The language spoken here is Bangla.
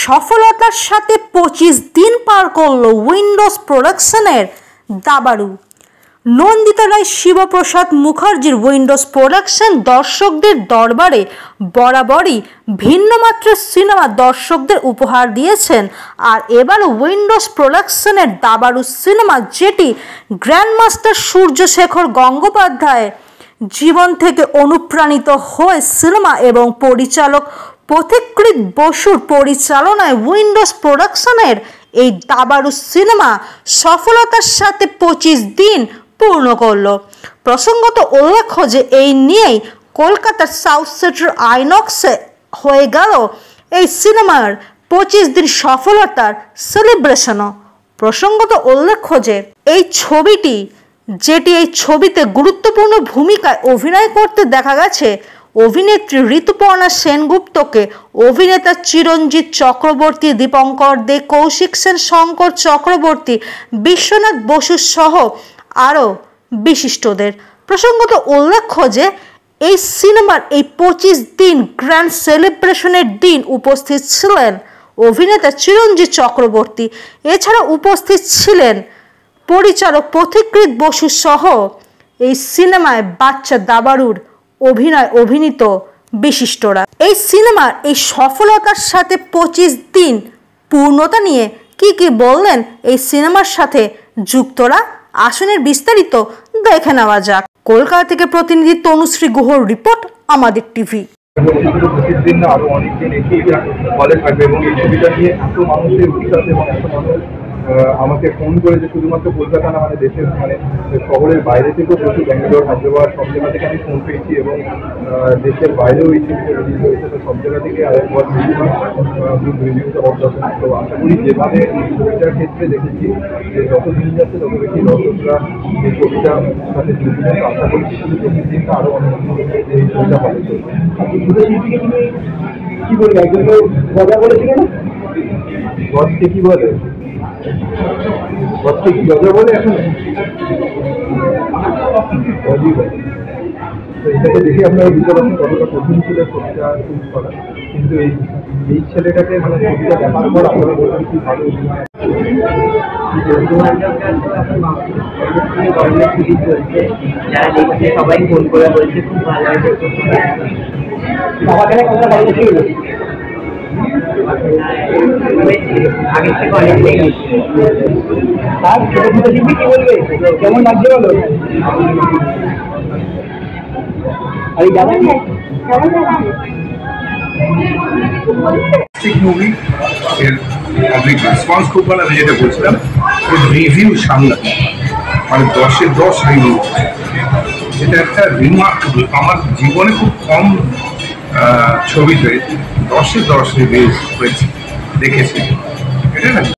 সফলতার সাথে 25 দিন পার করল উইন্ডোজ প্রোডাকশনের দাবাড়ু। নন্দিতা রায় শিবপ্রসাদ মুখার্জির উইন্ডোজ প্রোডাকশন দর্শকদের দরবারে বরাবরই ভিন্ন মাত্রার সিনেমা দর্শকদের উপহার দিয়েছেন। আর এবার উইন্ডোজ প্রোডাকশনের দাবাড়ু সিনেমা, যেটি গ্র্যান্ডমাস্টার সূর্যশেখর গঙ্গোপাধ্যায়ের জীবন থেকে অনুপ্রাণিত হয়ে সিনেমা এবং পরিচালক পথিকৃৎ বসুর পরিচালনায় উইন্ডোজ প্রোডাকশনের এই দাবাড়ু সিনেমা সফলতার সাথে 25 দিন পূর্ণ করল। প্রসঙ্গত উল্লেখ্য যে এই নিয়েই কলকাতার সাউথ সিটির আইনক্সে হয়ে গেল এই সিনেমার 25 দিন সফলতার সেলিব্রেশনও। প্রসঙ্গত উল্লেখ্য যে এই ছবিতে গুরুত্বপূর্ণ ভূমিকায় অভিনয় করতে দেখা গেছে অভিনেত্রী ঋতুপর্ণা সেনগুপ্তকে, অভিনেতা চিরঞ্জিত চক্রবর্তী, দীপঙ্কর দে, কৌশিক সেন, শঙ্কর চক্রবর্তী, বিশ্বনাথ বসু সহ আরও বিশিষ্টদের। প্রসঙ্গত উল্লেখ্য যে এই সিনেমার এই 25 দিন গ্র্যান্ড সেলিব্রেশনের দিন উপস্থিত ছিলেন অভিনেতা চিরঞ্জিত চক্রবর্তী। এছাড়া উপস্থিত ছিলেন পরিচালক পথিকৃৎ বসু সহ এই সিনেমায় বাচ্চা দাবাড়ুর অভিনীত বিশিষ্টরা। এই সিনেমার এই সফলতার সাথে 25 দিন পূর্ণতা নিয়ে কি বললেন এই সিনেমার সাথে যুক্তরা, আসনের বিস্তারিত দেখে নেওয়া যাক। কলকাতা থেকে প্রতিনিধি তনুশ্রী গুহর রিপোর্ট, আমাদের টিভি। আরো অনেকদিন হলে থাকবে এবং এই ছবিটা নিয়ে এত মানুষের উৎসাহ এবং এত মানুষ আমাকে ফোন করেছে, শুধুমাত্র কলকাতা না, মানে দেশের শহরের বাইরে থেকেও প্রচুর, ব্যাঙ্গালোর, হায়দ্রাবাদ, সব জায়গা থেকে আমি ফোন পেয়েছি এবং দেশের বাইরেও এই ছবিটা রিলিজ হয়েছে। তো সব জায়গা থেকে আরেকবার গুড রিভিউটা অবদান। তো আশা করি যেভাবে এই ছবিটার ক্ষেত্রে দেখেছি যে যত দিন যাচ্ছে তত বেশি দর্শকরা এই ছবিটার সাথে যুক্ত। আশা করছি শুধু 25 দিনটা আরো অনেক এই ছবিটা ভালো চলবে। কি বলবো, একজন মজা বলেছিল না, গছকে কি বলে, গছকে কি মজা বলে এখন অজি বলে। তো এটাকে দেখে আপনারা বুঝতে পারছেন কতটা কঠিন ছিল ছবিটা শুট করা। কিন্তু এই ছেলেটাকে মানে ছবিটা দেখার পর আপনারা বলবেন কি ভালো অভিনয়। যারা দেখছে সবাই ফোন করে বলছে খুব ভালো হয়েছে, খুব ভালো। আমাকে কথা ভালো ছিল আগের থেকে অনেকটাই আর ছোট ছোট শিল্পী কি বলবে, কেমন লাগছে বলো? মুভি এর পাবলিক রেসপন্স খুব ভালো। আমি যেটা বলছিলাম রিভিউ সামলাম, মানে 10-এ 10 রিভিউ, এটা একটা রিমার্কেবল। আমার জীবনে খুব কম ছবিতে 10-এ 10 রিভিউ হয়েছে, দেখেছি। এটা না